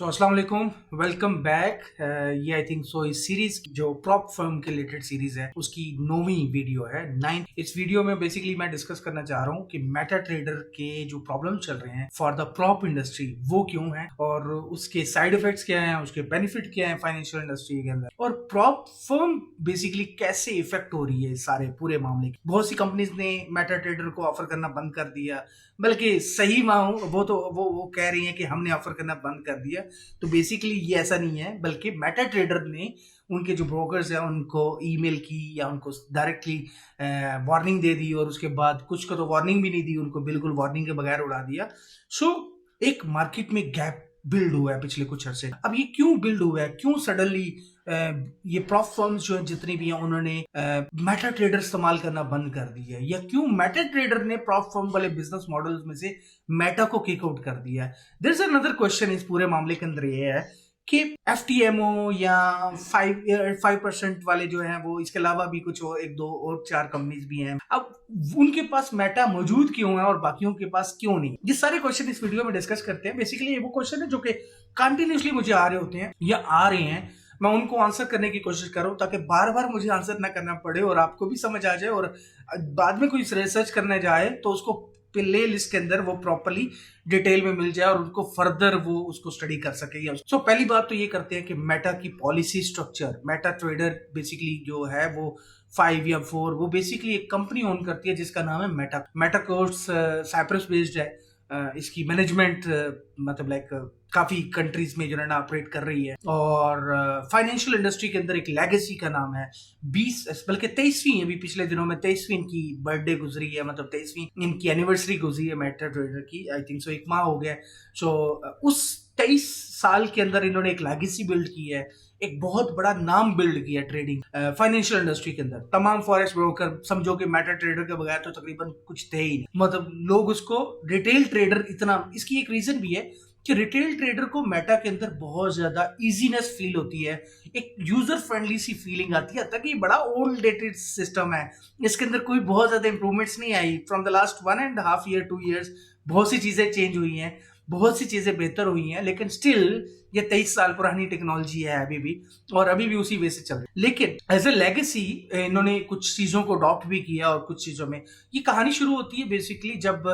सो अस्सलाम वालेकुम, welcome back. ये आई थिंक सो इस सीरीज जो प्रॉप फर्म के रिलेटेड सीरीज है उसकी 9वीं वीडियो है। इस वीडियो में बेसिकली मैं डिस्कस करना चाह रहा हूँ कि मेटा ट्रेडर के जो प्रॉब्लम चल रहे हैं फॉर द प्रॉप इंडस्ट्री वो क्यों है और उसके साइड इफेक्ट्स क्या हैं, उसके बेनिफिट क्या है फाइनेंशियल इंडस्ट्री के अंदर, और प्रॉप फर्म बेसिकली कैसे इफेक्ट हो रही है सारे पूरे मामले की। बहुत सी कंपनीज ने मेटा ट्रेडर को ऑफर करना बंद कर दिया, बल्कि सही माहूं वो कह रही हैं कि हमने ऑफर करना बंद कर दिया। तो बेसिकली ये ऐसा नहीं है, बल्कि मेटा ट्रेडर ने उनके जो ब्रोकर्स हैं उनको ईमेल की या उनको डायरेक्टली वार्निंग दे दी, और उसके बाद कुछ को तो वार्निंग भी नहीं दी, उनको बिल्कुल वार्निंग के बगैर उड़ा दिया। सो एक मार्केट में गैप बिल्ड हुआ है पिछले कुछ अर्से। अब ये क्यों बिल्ड हुआ है, क्यों सडनली ये प्रॉप फर्म्स जो है जितनी भी हैं उन्होंने मेटा ट्रेडर इस्तेमाल करना बंद कर दिया है, या क्यों मेटा ट्रेडर ने प्रॉप फर्म वाले बिजनेस मॉडल्स में से मेटा को किक आउट कर दिया है। देयर इज अनदर क्वेश्चन इस पूरे मामले के अंदर ये है कि एफटीएमओ या 5% वाले जो हैं वो, इसके अलावा भी कुछ और एक दो और चार कंपनीज भी हैं, अब उनके पास मेटा मौजूद क्यों है और बाकियों के पास क्यों नहीं। ये सारे क्वेश्चन इस वीडियो में डिस्कस करते हैं। बेसिकली ये वो क्वेश्चन है जो कि कंटिन्यूसली मुझे आ रहे होते हैं या आ रहे हैं, मैं उनको आंसर करने की कोशिश करूं ताकि बार बार मुझे आंसर ना करना पड़े और आपको भी समझ आ जाए, और बाद में कोई रिसर्च करने जाए तो उसको प्ले लिस्ट के अंदर वो प्रॉपर्ली डिटेल में मिल जाए और उनको फर्दर वो उसको स्टडी कर सके। सो पहली बात तो ये करते हैं कि मेटा की policy structure. Meta trader basically जो है वो 5 या 4 वो बेसिकली एक कंपनी ओन करती है जिसका नाम है मेटा। मेटा कोर्स साइप्रस बेस्ड है। इसकी मैनेजमेंट मतलब लाइक काफी कंट्रीज में जो है ना ऑपरेट कर रही है, और फाइनेंशियल इंडस्ट्री के अंदर एक लेगेसी का नाम है 20 बल्कि 23वीं, अभी पिछले दिनों में 23वीं इनकी बर्थडे गुजरी है, मतलब 23वीं इनकी एनिवर्सरी गुजरी है मेटा ट्रेडर की। आई थिंक सो 1 माह हो गया। सो उस 23 साल के अंदर इन्होंने एक लेगेसी बिल्ड की है, एक बहुत बड़ा नाम बिल्ड किया ट्रेडिंग फाइनेंशियल इंडस्ट्री के अंदर। तमाम फॉरेक्स ब्रोकर समझो कि मेटा ट्रेडर के बगैर तो तकरीबन कुछ थे ही नहीं, मतलब लोग उसको रिटेल ट्रेडर इतना, इसकी एक रीजन भी है कि रिटेल ट्रेडर को मेटा के अंदर बहुत ज्यादा इजीनेस फील होती है, एक यूजर फ्रेंडली सी फीलिंग आती है। तक ये बड़ा ओल्ड डेटेड सिस्टम है, इसके अंदर कोई बहुत ज्यादा इंप्रूवमेंट्स नहीं आई from the last 1.5 year 2 years. बहुत सी चीजें चेंज हुई हैं, बहुत सी चीजें बेहतर हुई हैं, लेकिन स्टिल ये 23 साल पुरानी टेक्नोलॉजी है अभी भी, और अभी भी उसी वे से चल रही है। लेकिन एज ए लेगेसी इन्होंने कुछ चीजों को अडॉप्ट भी किया, और कुछ चीजों में ये कहानी शुरू होती है बेसिकली जब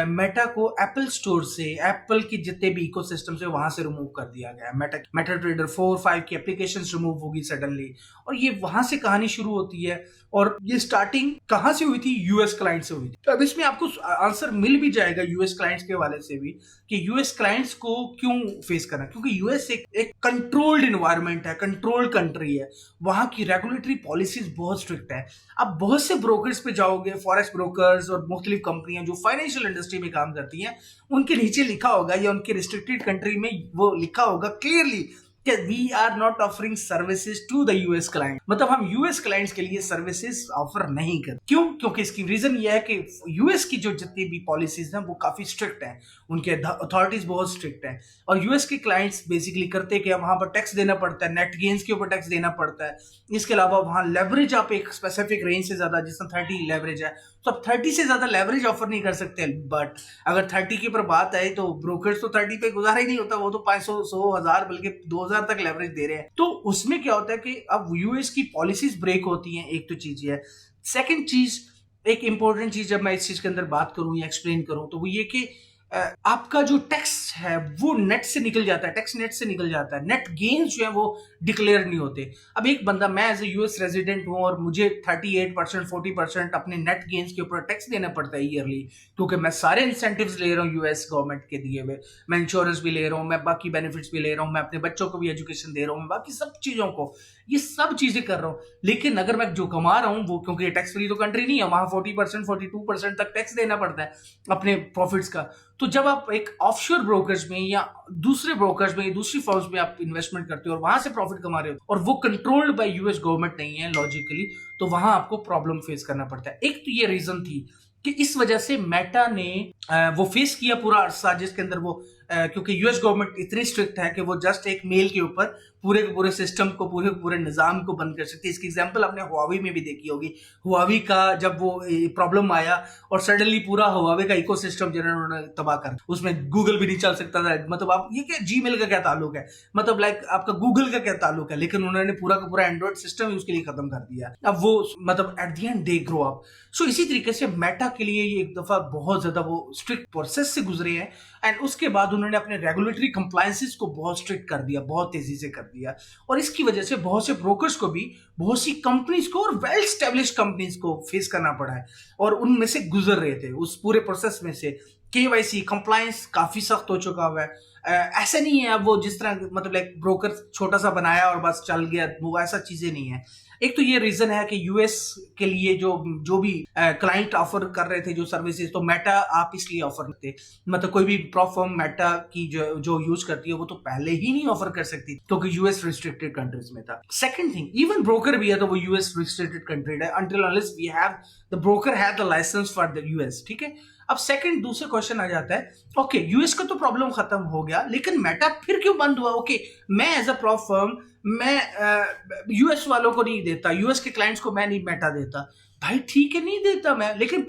मेटा को एप्पल स्टोर से, एप्पल की जितने भी इकोसिस्टम से वहां से रिमूव कर दिया गया। मेटा ट्रेडर 4-5 की एप्लीकेशन रिमूव होगी सडनली, और ये वहां से कहानी शुरू होती है। और ये स्टार्टिंग कहां से हुई थी? यूएस क्लाइंट से हुई थी। तो अब इसमें आपको आंसर मिल भी जाएगा यूएस क्लाइंट्स के हवाले से भी कि यूएस क्लाइंट्स को क्यों फेस करना, क्योंकि यूएस एक कंट्रोल्ड इन्वायरमेंट है, कंट्रोल्ड कंट्री है, वहां की रेगुलेटरी पॉलिसीज बहुत स्ट्रिक्ट है। अब बहुत से ब्रोकर्स पे जाओगे, फॉरेक्स ब्रोकर्स और मुख्तलिफ कंपनियां जो फाइनेंशियल इंडस्ट्री में काम करती हैं, उनके नीचे लिखा होगा या उनके रिस्ट्रिक्टेड कंट्री में वो लिखा होगा क्लियरली कि we are not offering services to the US client, मतलब हम यूएस क्लाइंट्स के लिए सर्विसेज ऑफर नहीं करते। क्यों? क्योंकि इसकी रीजन ये है कि यूएस की जो जितनी भी पॉलिसीज हैं वो काफी स्ट्रिक्ट हैं, उनके अथॉरिटीज बहुत स्ट्रिक्ट हैं, और यूएस के क्लाइंट्स बेसिकली करते क्या, वहां पर टैक्स देना पड़ता है, नेट गेन्स के ऊपर टैक्स देना पड़ता है। इसके अलावा वहां लेवरेज आप एक स्पेसिफिक रेंज से ज्यादा, जिसमें 30 लेवरेज है, तो आप 30 से ज्यादा लेवरेज ऑफर नहीं कर सकते। बट अगर 30 के ऊपर बात आए तो ब्रोकर्स तो 30 पे गुजारा ही नहीं होता, वो तो 500, 100, 1000 बल्कि 2000 तक लेवरेज दे रहे हैं। तो उसमें क्या होता है कि अब यूएस की पॉलिसीज ब्रेक होती हैं, एक तो चीज है। सेकंड चीज, एक इंपॉर्टेंट चीज जब मैं इस चीज के अंदर बात करूं या एक्सप्लेन करूं तो वो ये कि आपका जो टैक्स है वो नेट से निकल जाता है, टैक्स नेट से निकल जाता है, नेट गेन्स जो है वो डिक्लेयर नहीं होते। अब एक बंदा, मैं एज ए यूएस रेजिडेंट हूं और मुझे 38% 40% अपने नेट गेन्स के ऊपर टैक्स देना पड़ता है ईयरली, क्योंकि मैं सारे इंसेंटिव्स ले रहा हूँ यूएस गवर्नमेंट के दिए हुए, मैं इंश्योरेंस भी ले रहा हूँ, मैं बाकी बेनिफिट्स भी ले रहा हूँ, मैं अपने बच्चों को भी एजुकेशन दे रहा हूँ, बाकी सब चीजों को, ये सब चीजें कर रहा हूँ। लेकिन अगर मैं जो कमा रहा हूँ वो, क्योंकि ये टैक्स फ्री तो कंट्री नहीं है, वहां 40% 42% तक टैक्स देना पड़ता है अपने प्रॉफिट्स का। तो जब आप एक ऑफशोर ब्रोकर्स में या दूसरे ब्रोकर्स में, दूसरी फर्म्स में आप इन्वेस्टमेंट करते हो और वहां से प्रॉफिट कमा रहे हो, और वो कंट्रोल्ड बाय यूएस गवर्नमेंट नहीं है लॉजिकली, तो वहां आपको प्रॉब्लम फेस करना पड़ता है। एक तो ये रीजन थी कि इस वजह से मेटा ने वो फेस किया पूरा अरसा जिसके अंदर वो क्योंकि यूएस गवर्नमेंट इतनी स्ट्रिक्ट है कि वो जस्ट एक मेल के ऊपर पूरे के पूरे सिस्टम को, पूरे के पूरे निजाम को बंद कर सकती है। इसकी एग्जांपल आपने हुआवी में भी देखी होगी। हुआवी का जब वो प्रॉब्लम आया और सडनली पूरा हुआवी का इकोसिस्टम जो उन्होंने तबाह कर, उसमें गूगल भी नहीं चल सकता था। मतलब आप ये क्या, जीमेल का क्या ताल्लुक है, मतलब लाइक आपका गूगल का क्या ताल्लुक है, लेकिन उन्होंने पूरा का पूरा एंड्रॉइड सिस्टम ही उसके लिए खत्म कर दिया। अब वो मतलब at the end they grow up. So इसी तरीके से मेटा के लिए ये एक दफा बहुत ज्यादा वो स्ट्रिक्ट प्रोसेस से गुजरे हैं एंड उसके बाद उन्होंने अपने रेगुलेटरी कंप्लायंसेस को बहुत स्ट्रिक्ट कर दिया, बहुत तेजी से कर दिया। और इसकी वजह से बहुत से ब्रोकर्स को भी, बहुत सी कंपनीज को और वेल स्टैब्लिश कंपनीज को फेस करना पड़ा है और उनमें से गुजर रहे थे उस पूरे प्रोसेस में से। केवाईसी कंप्लायंस काफी सख्त हो चुका हुआ है। ऐसा नहीं है अब वो जिस तरह मतलब लाइक ब्रोकर छोटा सा बनाया और बस चल गया, वो ऐसा चीजें नहीं है। एक तो ये रीजन है कि यूएस के लिए जो भी क्लाइंट ऑफर कर रहे थे जो सर्विसेज, तो मेटा आप इसलिए ऑफर करते, मतलब कोई भी प्रॉप फर्म मेटा की जो यूज करती है वो तो पहले ही नहीं ऑफर कर सकती क्योंकि यूएस रिस्ट्रिक्टेड कंट्रीज में था। सेकंड थिंग, इवन ब्रोकर भी है तो वो यूएस रिस्ट्रिक्टेड कंट्री है until unless we have the broker have the licence for the US. ठीक है, अब सेकंड दूसरा क्वेश्चन आ जाता है, ओके यूएस का तो प्रॉब्लम खत्म हो गया लेकिन मेटा फिर क्यों बंद हुआ? ओके मैं एज अ प्रॉप फर्म मैं यूएस वालों को नहीं देता, यूएस के क्लाइंट्स को मैं नहीं मेटा देता। भाई ठीक है नहीं देता मैं, लेकिन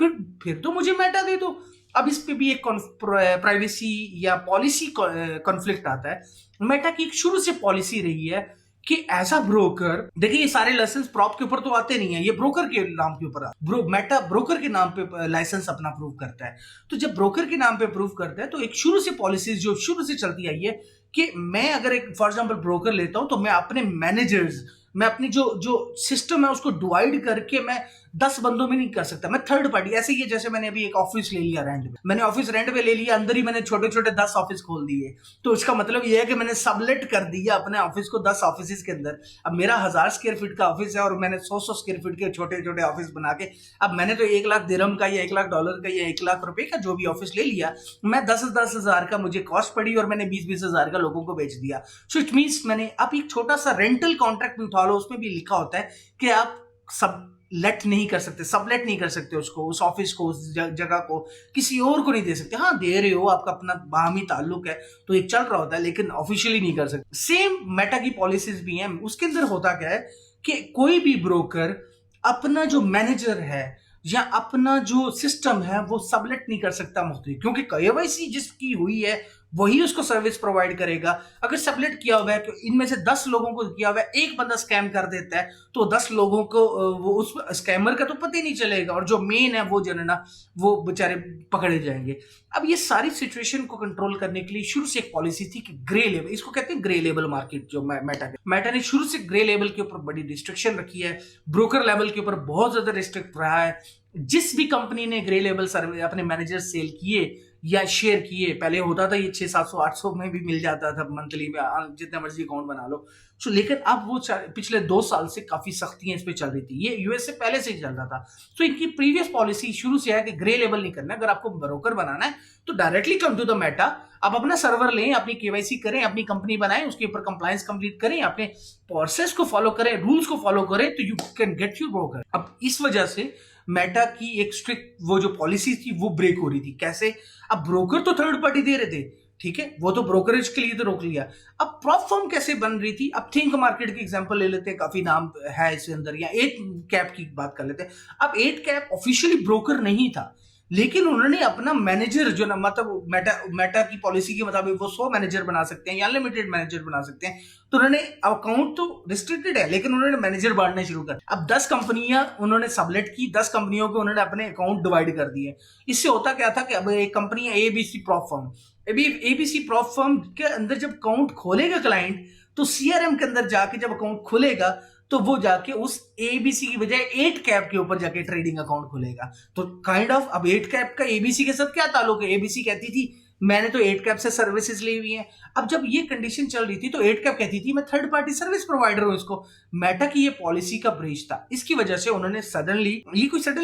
फिर तो मुझे मेटा दे दो। अब इस पे भी एक प्राइवेसी या पॉलिसी कॉन्फ्लिक्ट आता है। मेटा की शुरू से पॉलिसी रही है कि एज अ ब्रोकर, देखिए ये सारे लाइसेंस प्रॉप के ऊपर तो आते नहीं है, ये ब्रोकर के नाम के ऊपर मेटा ब्रोकर के नाम पे लाइसेंस अपना प्रूव करता है। तो जब ब्रोकर के नाम पे प्रूव करता है तो एक शुरू से पॉलिसीज जो शुरू से चलती आई है कि मैं अगर एक फॉर एग्जांपल ब्रोकर लेता हूं तो मैं अपने मैनेजर्स, मैं अपनी जो सिस्टम है उसको डिवाइड करके मैं 10 बंदों में नहीं कर सकता, मैं थर्ड पार्टी। ऐसे ही है जैसे मैंने अभी एक ऑफिस ले लिया रेंट पे, मैंने ऑफिस रेंट पे ले लिया, अंदर ही मैंने छोटे छोटे 10 ऑफिस खोल दिए, तो इसका मतलब ये है कि मैंने सबलेट कर दिया अपने ऑफिस को 10 ऑफिस के अंदर। अब मेरा 1000 स्क्वायर फीट का ऑफिस है और मैंने 100 स्क्वायर फीट के छोटे छोटे ऑफिस बना के, अब मैंने तो 1 लाख दिरहम का या 1 लाख डॉलर का या 1 लाख रुपए का जो भी ऑफिस ले लिया, मैं 10 हजार का मुझे कॉस्ट पड़ी और मैंने 20 हजार का लोगों को बेच दिया। सो इट मीन्स मैंने अब एक छोटा सा रेंटल कॉन्ट्रैक्ट भी उठा लो, उसमें भी लिखा होता है कि आप सब लेट नहीं कर सकते, सबलेट नहीं कर सकते उसको, उस ऑफिस को, उस जगह को किसी और को नहीं दे सकते। हाँ दे रहे हो, आपका अपना बाहमी ताल्लुक है तो एक चल रहा होता है, लेकिन ऑफिशियली नहीं कर सकते। सेम मेटा की पॉलिसीज भी हैं। उसके अंदर होता क्या है कि कोई भी ब्रोकर अपना जो मैनेजर है या अपना जो सिस्टम है वो सबलेट नहीं कर सकता मुख्तलिफ, क्योंकि केवाईसी जिसकी हुई है वही उसको सर्विस प्रोवाइड करेगा। अगर सबलेट किया हुआ है तो इनमें से 10 लोगों को किया हुआ है, एक बंदा स्कैम कर देता है तो 10 लोगों को वो उस स्कैमर का तो पता ही नहीं चलेगा और जो मेन है वो जो है ना वो बेचारे पकड़े जाएंगे। अब ये सारी सिचुएशन को कंट्रोल करने के लिए शुरू से एक पॉलिसी थी कि ग्रे लेवल, इसको कहते हैं ग्रे लेवल मार्केट। जो मेटा ने शुरू से ग्रे लेवल के ऊपर बड़ी रिस्ट्रिक्शन रखी है, ब्रोकर लेवल के ऊपर बहुत ज्यादा रिस्ट्रिक्ट रहा है। जिस भी कंपनी ने ग्रे लेवल सर्वे अपने मैनेजर सेल किए या शेयर किए, पहले होता था ये 600, 700, 800 में भी मिल जाता था मंथली में, जितने मर्जी अकाउंट बना लो। सो लेकिन अब वो पिछले 2 साल से काफी सख्तियां इस पे चल रही थी, ये यूएस से पहले से ही चल रहा था। तो इनकी प्रीवियस पॉलिसी शुरू से है कि ग्रे लेवल नहीं करना, अगर आपको ब्रोकर बनाना है तो directly come to the Meta, आप अपना सर्वर लें, अपनी केवाईसी करें, अपनी कंपनी बनाएं, उसके ऊपर कंप्लायंस कंप्लीट करें, अपने प्रोसेस को फॉलो करें, रूल्स को फॉलो करें, तो you can get your broker. अब इस वजह से मेटा की एक स्ट्रिक्ट वो जो पॉलिसी थी वो ब्रेक हो रही थी। कैसे? अब ब्रोकर तो थर्ड पार्टी दे रहे थे, ठीक है, वो तो ब्रोकरेज के लिए तो रोक लिया। अब प्रॉप फर्म कैसे बन रही थी? अब थिंक मार्केट की एग्जांपल ले लेते हैं, काफी नाम है इसके अंदर, या 8 कैप की बात कर लेते हैं। अब 8 कैप ऑफिशियली ब्रोकर नहीं था, लेकिन उन्होंने अपना मैनेजर जो ना, मतलब मेटा की पॉलिसी के मुताबिक वो 100 मैनेजर बना सकते हैं या अनलिमिटेड मैनेजर बना सकते हैं, तो उन्होंने अकाउंट तो रिस्ट्रिक्टेड है लेकिन उन्होंने मैनेजर बांटने शुरू कर। अब 10 कंपनियां उन्होंने सबलेट की, 10 कंपनियों को उन्होंने अपने अकाउंट डिवाइड कर दिए। इससे होता क्या था कि अब एक कंपनी है ABC prop firm, ABC prop firm के अंदर जब अकाउंट खोलेगा क्लाइंट, तो सीआरएम के अंदर जाके जब अकाउंट खुलेगा तो वो जाके उस एबीसी की बजाय 8 कैप के ऊपर जाके ट्रेडिंग अकाउंट खुलेगा। तो काइंड ऑफ अब 8 कैप का एबीसी के साथ क्या ताल्लुक है? एबीसी कहती थी मैंने तो 8 कैप से सर्विसेज ली हुई हैं। अब जब ये कंडीशन चल रही थी तो 8 कैप कहती थी मैं थर्ड पार्टी सर्विस प्रोवाइडर हूं इसको। मेटा की ये पॉलिसी का ब्रीच था, इसकी वजह से उन्होंने सडनली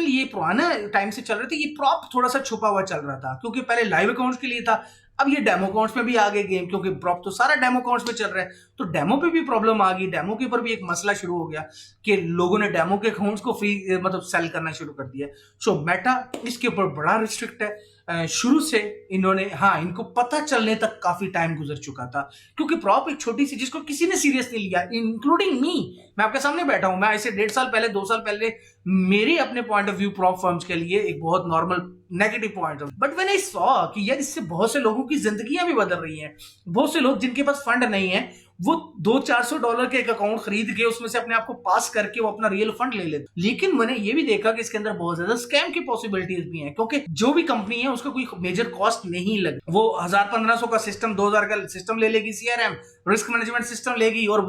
ये पुराना टाइम से चल रहा था, ये प्रॉप थोड़ा सा छुपा हुआ चल रहा था, क्योंकि पहले लाइव अकाउंट्स के लिए था, अब ये डेमो अकाउंट्स में भी आ गए गेम, क्योंकि प्रॉप तो सारा डेमो अकाउंट्स में चल रहा है, तो डेमो पे भी प्रॉब्लम आ गई। डेमो के ऊपर भी एक मसला शुरू हो गया कि लोगों ने डेमो के अकाउंट्स को फ्री मतलब सेल करना शुरू कर दिया। सो मेटा इसके ऊपर बड़ा रिस्ट्रिक्ट है। शुरू से इन्होंने, हाँ, इनको पता चलने तक काफी टाइम गुजर चुका था, क्योंकि प्रॉप एक छोटी सी जिसको किसी ने सीरियस नहीं लिया, इंक्लूडिंग मी। मैं आपके सामने बैठा हूं, मैं ऐसे 1.5 साल पहले 2 साल पहले मेरे अपने point of view prop firms के लिए एक बहुत normal negative point of, but when I saw कि यार इससे बहुत से लोगों की जिंदगियां भी बदल रही हैं, बहुत से लोग जिनके पास फंड नहीं है वो $200-400 के एक अकाउंट खरीद के उसमें से अपने आप को पास करके वो अपना रियल फंड ले लेते। लेकिन मैंने ये भी देखा कि इसके अंदर बहुत ज्यादा स्कैम की पॉसिबिलिटीज भी हैं, क्योंकि जो भी कंपनी है उसका कोई मेजर कॉस्ट नहीं लगे, वो 1000-1500 का सिस्टम, 2000 का सिस्टम ले लेगी, CRM रिस्क मैनेजमेंट सिस्टम लेगी, और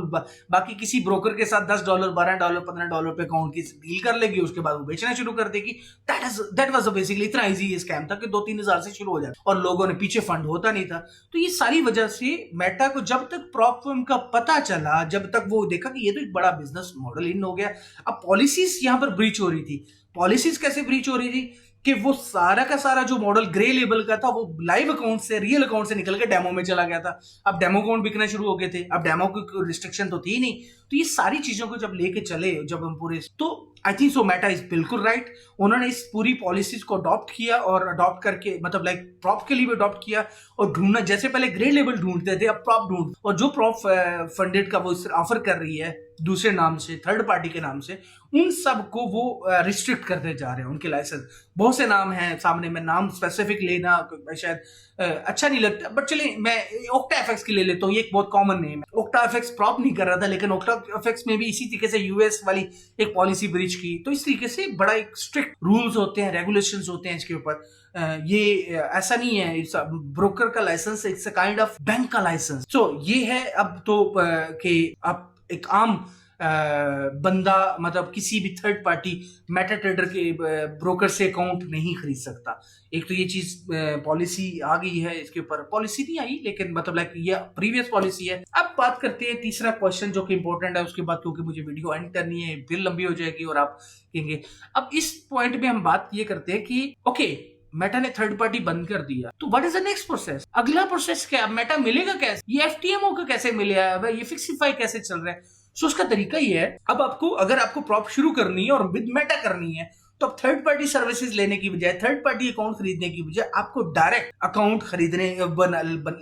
बाकी किसी ब्रोकर के साथ $10, $12, $15 पे अकाउंट की डील कर लेगी, उसके बाद वो बेचना शुरू कर देगी। दैट वाज बेसिकली इतना इजी स्कैम था कि 2-3 हजार से शुरू हो जाता, और लोगों ने पीछे फंड होता नहीं था। तो ये सारी वजह से मेटा को जब तक प्रॉप फर्म का पता चला, जब तक वो देखा कि ये तो एक बड़ा बिजनेस मॉडल इन हो गया, अब पॉलिसीज यहां पर ब्रीच हो रही थी। पॉलिसीज कैसे ब्रीच हो रही थी कि वो सारा का सारा जो मॉडल ग्रे लेबल का था वो लाइव अकाउंट से, रियल अकाउंट से निकल के डेमो में चला गया था। अब डेमो अकाउंट बिकना शुरू हो गए थे, अब डेमो की रिस्ट्रिक्शन तो थी नहीं। तो ये सारी चीजों को जब लेके चले, जब हम पूरे, तो I think so Meta is बिल्कुल राइट। उन्होंने इस पूरी पॉलिसीज को अडॉप्ट किया, और अडॉप्ट करके मतलब लाइक प्रॉप के लिए भी अडॉप्ट किया, और ढूंढना, जैसे पहले ग्रे लेबल ढूंढते थे अब प्रॉप ढूंढ, और जो प्रॉप फंडेड का वो ऑफर कर रही है दूसरे नाम से, थर्ड पार्टी के नाम से, उन सब को वो रिस्ट्रिक्ट करते जा रहे हैं उनके लाइसेंस। बहुत से नाम हैं सामने, में नाम स्पेसिफिक लेना शायद अच्छा नहीं लगता, बट चलिए मैं ओक्टा एफएक्स की ले लेता हूँ, ये एक बहुत कॉमन नेम है। ओक्टा एफएक्स प्रॉप नहीं कर रहा था, लेकिन ओक्टा एफएक्स में भी इसी तरीके से यूएस वाली एक पॉलिसी ब्रीच की। तो इस तरीके से बड़ा एक स्ट्रिक्ट रूल्स होते हैं, रेगुलेशंस होते हैं इसके ऊपर। ये ऐसा नहीं है ब्रोकर का licence, it's a kind of bank का लाइसेंस। सो ये है अब तो कि आप एक आम बंदा, मतलब किसी भी थर्ड पार्टी मेटा ट्रेडर के ब्रोकर से अकाउंट नहीं खरीद सकता। एक तो ये चीज पॉलिसी आ गई है, इसके ऊपर पॉलिसी नहीं आई, लेकिन मतलब लाइक ये प्रीवियस पॉलिसी है। अब बात करते हैं तीसरा क्वेश्चन जो कि इंपॉर्टेंट है, उसके बाद, क्योंकि मुझे वीडियो एंड करनी है, फिर लंबी हो जाएगी और आप कहेंगे। अब इस पॉइंट में हम बात ये करते हैं कि ओके, मेटा ने थर्ड पार्टी बंद कर दिया, तो what is the next process? अगला प्रोसेस क्या? मेटा मिलेगा कैसे? ये एफटीएमओ का कैसे मिलेगा? ये फिक्सिफाई कैसे चल रहा है? सो उसका तरीका ये है, अब आपको, अगर आपको प्रॉप शुरू करनी है और विद मेटा करनी है, तो अब थर्ड पार्टी सर्विसेज लेने की बजाय, थर्ड पार्टी अकाउंट खरीदने की बजाय आपको डायरेक्ट अकाउंट खरीदने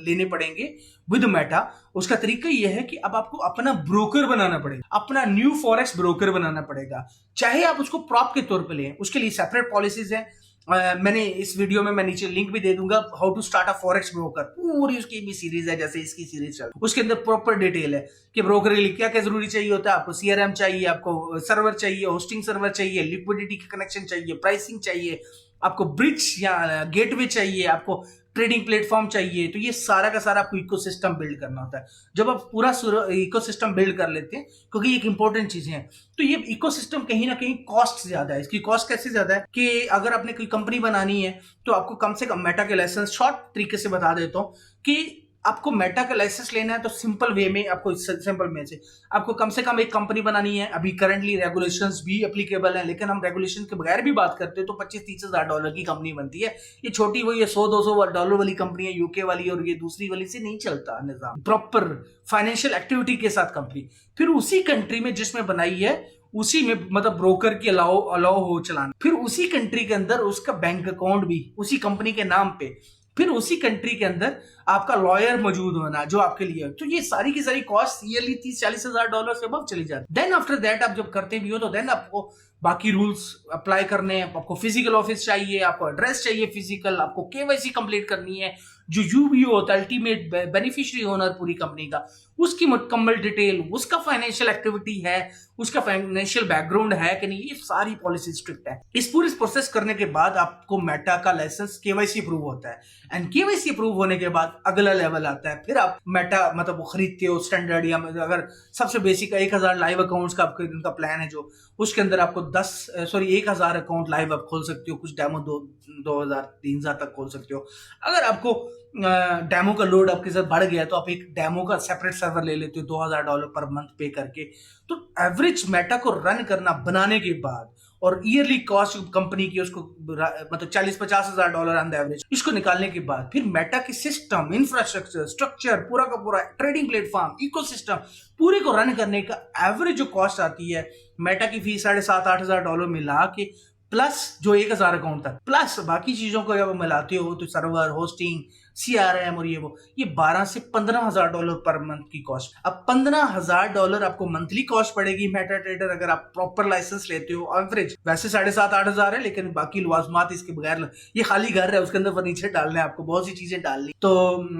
लेने पड़ेंगे विद मेटा। उसका तरीका यह है कि अब आपको अपना ब्रोकर बनाना पड़ेगा, अपना न्यू फॉरेक्स ब्रोकर बनाना पड़ेगा, चाहे आप उसको प्रॉप के तौर पे लें। उसके लिए सेपरेट पॉलिसीज है। मैंने इस वीडियो में, मैं नीचे लिंक भी दे दूंगा, how to start a forex broker, पूरी उसकी भी सीरीज है, जैसे इसकी सीरीज चल, उसके अंदर प्रॉपर डिटेल है कि ब्रोकर के लिए क्या क्या जरूरी चाहिए होता है। आपको सीआरएम चाहिए, आपको सर्वर चाहिए, होस्टिंग सर्वर चाहिए, लिक्विडिटी का कनेक्शन चाहिए, प्राइसिंग चाहिए, आपको ब्रिज या गेटवे चाहिए, आपको ट्रेडिंग प्लेटफॉर्म चाहिए। तो ये सारा का सारा आपको इकोसिस्टम बिल्ड करना होता है। जब आप पूरा इकोसिस्टम बिल्ड कर लेते हैं, क्योंकि ये एक इंपॉर्टेंट चीज है, तो ये इकोसिस्टम कहीं ना कहीं कॉस्ट ज्यादा है। इसकी कॉस्ट कैसे ज्यादा है कि अगर आपने कोई कंपनी बनानी है तो आपको कम से कम, मेटा के लाइसेंस शॉर्ट तरीके से बता देता हूं कि आपको मेटा का लाइसेंस लेना है तो सिंपल वे में, आपको सिंपल में से आपको कम से कम एक कंपनी बनानी है। अभी करंटली रेगुलेशंस भी एप्लीकेबल है, लेकिन हम रेगुलेशन के बगैर भी बात करते हैं तो $25-30 हजार की कंपनी बनती है। ये छोटी वही $100-200 वाली कंपनी है, यूके वाली, और ये दूसरी वाली से नहीं चलता निजाम, प्रॉपर फाइनेंशियल एक्टिविटी के साथ कंपनी। फिर उसी कंट्री में जिसमें बनाई है, उसी में मतलब ब्रोकर की अलाउ हो चलाना, फिर उसी कंट्री के अंदर उसका बैंक अकाउंट भी उसी कंपनी के नाम पे, फिर उसी कंट्री के अंदर आपका लॉयर मौजूद होना जो आपके लिए। तो ये सारी की सारी कॉस्ट ईयरली $30-40 हजार से अबव चली जाती है। देन आफ्टर दैट आप जब करते भी हो तो देन आपको बाकी रूल्स अप्लाई करने हैं। आपको फिजिकल ऑफिस चाहिए, आपको एड्रेस चाहिए फिजिकल, आपको केवाईसी कंप्लीट करनी है, जो यूबीओ होता है अल्टीमेट बेनिफिशियरी ओनर पूरी कंपनी का, उसकी मुकम्मल डिटेल, उसका फाइनेंशियल एक्टिविटी है, उसका फाइनेंशियल बैकग्राउंड है कि नहीं, ये सारी पॉलिसी स्ट्रिक्ट है। इस पूरे प्रोसेस करने के बाद आपको मेटा का लाइसेंस केवाईसी अप्रूव होता है, एंड केवाईसी अप्रूव होने के बाद अगला लेवल आता है। फिर आप मेटा मतलब वो खरीदते हो स्टैंडर्ड, या अगर सबसे बेसिक 1000 लाइव अकाउंट्स का आपका इनका प्लान है, जो उसके अंदर आपको 1000 अकाउंट लाइव आप खोल सकते हो, कुछ डेमो 2000-3000 तक खोल सकते हो। अगर आपको डेमो का लोड आपके साथ बढ़ गया तो आप एक डेमो का सेपरेट सर्वर ले लेते हो $2000 पर मंथ पे करके। तो एवरेज मेटा को रन करना बनाने के बाद और ईयरली कॉस्ट कंपनी की उसको मतलब $40-50 हजार ऑन द एवरेज, इसको निकालने के बाद फिर मेटा की सिस्टम, इंफ्रास्ट्रक्चर, स्ट्रक्चर, पूरा का पूरा ट्रेडिंग प्लेटफॉर्म, इकोसिस्टम पूरे को रन करने का एवरेज जो कॉस्ट आती है, मेटा की फीस $7,500-8,000 मिला के प्लस जो 1000 अकाउंट था, प्लस बाकी चीजों को जब मिलाते हो तो सर्वर, होस्टिंग, CRM और ये 12 से $15,000 पर मंथ की कॉस्ट। अब $15,000 आपको मंथली कॉस्ट पड़ेगी मेटा ट्रेडर अगर आप प्रॉपर लाइसेंस लेते हो। एवरेज वैसे 7,500-8,000 है, लेकिन बाकी लवाजमात इसके बगैर, ये खाली घर है, उसके अंदर फर्नीचर डालना है, आपको बहुत सी चीजें डालनी, तो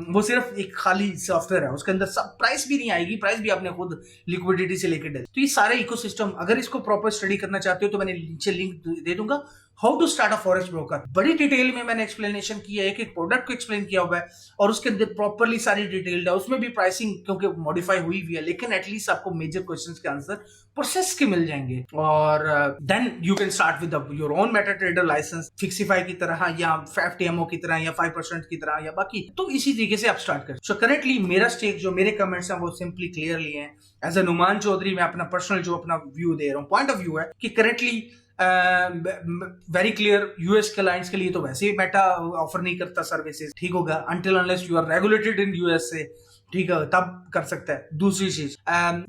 वो सिर्फ एक खाली सॉफ्टवेयर है, उसके अंदर सब प्राइस भी नहीं आएगी, प्राइस भी आपने खुद लिक्विडिटी से लेकर डाल। तो ये सारे इकोसिस्टम अगर इसको प्रॉपर स्टडी करना चाहते हो तो मैंने नीचे लिंक दे दूंगा, how to start a forex broker. बड़ी डिटेल में मैंने एक्सप्लेनेशन किया है, एक एक प्रोडक्ट को एक्सप्लेन किया हुआ है और उसके अंदर प्रॉपरली सारी डिटेल्ड है। उसमें भी प्राइसिंग क्योंकि मॉडिफाई हुई हुई है, लेकिन एटलीस्ट आपको मेजर क्वेश्चंस के आंसर प्रोसेस के मिल जाएंगे। और then you can start with your own Meta trader licence, Fxify की तरह या FTMO की तरह या 5% की तरह या बाकी, तो इसी तरीके से आप स्टार्ट करें। सो करेंटली मेरा स्टेक, जो मेरे कमेंट्स हैं वो सिंपली क्लियरली हैं। एज अ नुमान चौधरी मैं अपना पर्सनल जो अपना व्यू दे रहा हूँ, पॉइंट ऑफ व्यू है कि currently very clear, US clients के लिए तो वैसे ही मेटा ऑफर नहीं करता सर्विसेज, ठीक होगा, until unless you are regulated in US से, ठीक है, तब कर सकता है। दूसरी चीज,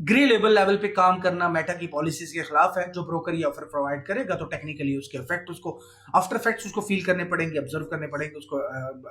ग्रे लेवल पे काम करना मेटा की पॉलिसीज के खिलाफ है। जो ब्रोकर ये ऑफर प्रोवाइड करेगा तो टेक्निकली उसके इफेक्ट, उसको आफ्टर इफेक्ट्स उसको फील करने पड़ेंगे, ऑब्जर्व करने पड़ेंगे, उसको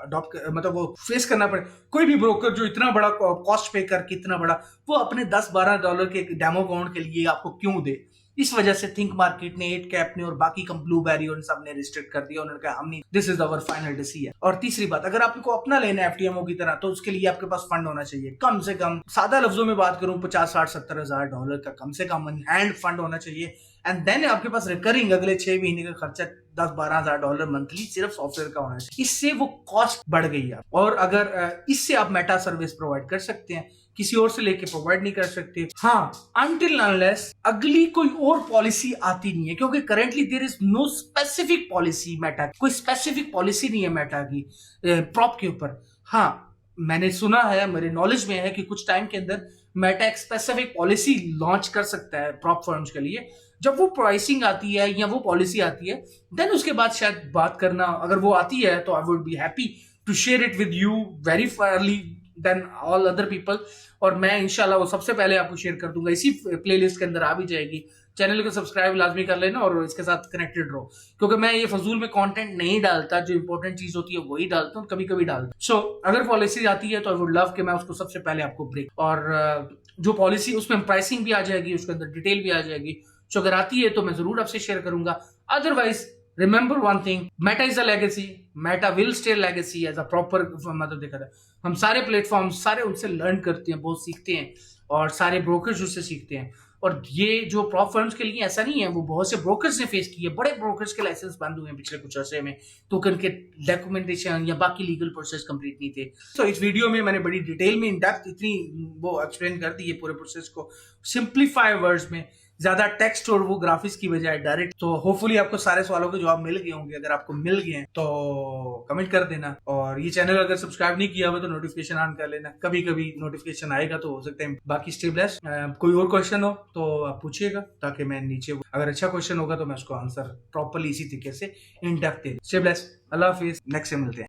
अडॉप्ट मतलब वो फेस करना पड़े। कोई भी ब्रोकर जो इतना बड़ा कॉस्ट पे करके इतना बड़ा, वो अपने $10-12 के डेमो अकाउंट के लिए आपको क्यों दे? इस वजह से थिंक मार्केट ने, 8cap ने और बाकी ब्लूबेरी और सब ने रिस्ट्रिक्ट कर दिया। उन्होंने कहा हम नहीं, this is our final decision. और तीसरी बात, अगर आपको अपना लेना है FTMO की तरह, तो उसके लिए आपके पास फंड होना चाहिए, कम से कम, सादा लफ्जों में बात करूं, 50-60-70 हज़ार का कम से कम हैंड फंड होना चाहिए। एंड देन आपके पास रिकरिंग अगले 6 महीने का खर्चा $10-12 मंथली सिर्फ सॉफ्टवेयर का होना चाहिए। इससे वो कॉस्ट बढ़ गई है। और अगर इससे आप मेटा सर्विस प्रोवाइड कर सकते हैं, किसी और से लेके प्रोवाइड नहीं कर सकते, हाँ, अनटिल अनलेस अगली कोई और पॉलिसी आती नहीं है, क्योंकि currently there is no specific policy Meta, कोई स्पेसिफिक पॉलिसी नहीं है मेटा की प्रॉप के ऊपर। हाँ, मैंने सुना है, मेरे नॉलेज में है कि कुछ टाइम के अंदर मेटा एक स्पेसिफिक पॉलिसी लॉन्च कर सकता है प्रॉप फर्म्स के लिए। जब वो प्राइसिंग आती है या वो पॉलिसी आती है, देन उसके बाद शायद बात करना, अगर वो आती है तो I would be happy to share it with you very fairly then all other people. और मैं इंशाल्लाह वो सबसे पहले आपको शेयर कर दूंगा, इसी प्लेलिस्ट के अंदर आ भी जाएगी। चैनल को सब्सक्राइब लाजमी कर लेना और इसके साथ कनेक्टेड रहो, क्योंकि मैं ये फजूल में कंटेंट नहीं डालता, जो इंपॉर्टेंट चीज होती है वही डालता हूँ, कभी कभी डालता हूँ। सो अगर पॉलिसी आती है तो आई वुड लव कि मैं उसको सबसे पहले आपको ब्रेक, और जो पॉलिसी उसमें प्राइसिंग भी आ जाएगी, उसके अंदर डिटेल भी आ जाएगी। सो अगर आती है तो मैं जरूर आपसे शेयर करूंगा। Otherwise remember one thing, Meta is a legacy, Meta will stay legacy as a proper, मतलब देखा जाए हम सारे प्लेटफॉर्म सारे उनसे लर्न करते हैं, बहुत सीखते हैं, और सारे ब्रोकर्स उससे सीखते हैं। और ये जो प्रॉप फर्म्स के लिए ऐसा नहीं है, वो बहुत से ब्रोकर्स ने फेस किए, बड़े ब्रोकर्स के लाइसेंस बंद हुए हैं पिछले कुछ अर्से में, तो उनके डॉक्यूमेंटेशन या बाकी लीगल प्रोसेस कंप्लीट नहीं थे। तो इस वीडियो में मैंने बड़ी डिटेल में, इन डेप्थ इतनी वो एक्सप्लेन कर दी है पूरे प्रोसेस को, सिंप्लीफाई वर्ड्स में, ज्यादा टेक्स्ट और वो ग्राफिक्स की बजाय डायरेक्ट। तो होपफुली आपको सारे सवालों के जवाब मिल गए होंगे। अगर आपको मिल गए हैं तो कमेंट कर देना, और ये चैनल अगर सब्सक्राइब नहीं किया हुआ तो नोटिफिकेशन ऑन कर लेना, कभी कभी नोटिफिकेशन आएगा तो हो सकता है। बाकी स्टे ब्लेस्ड। कोई और क्वेश्चन हो तो आप पूछिएगा, ताकि मैं नीचे, अगर अच्छा क्वेश्चन होगा तो मैं उसको आंसर प्रॉपरली इसी तरीके से in depth they. Stay blessed, Allah Hafiz, next से मिलते हैं।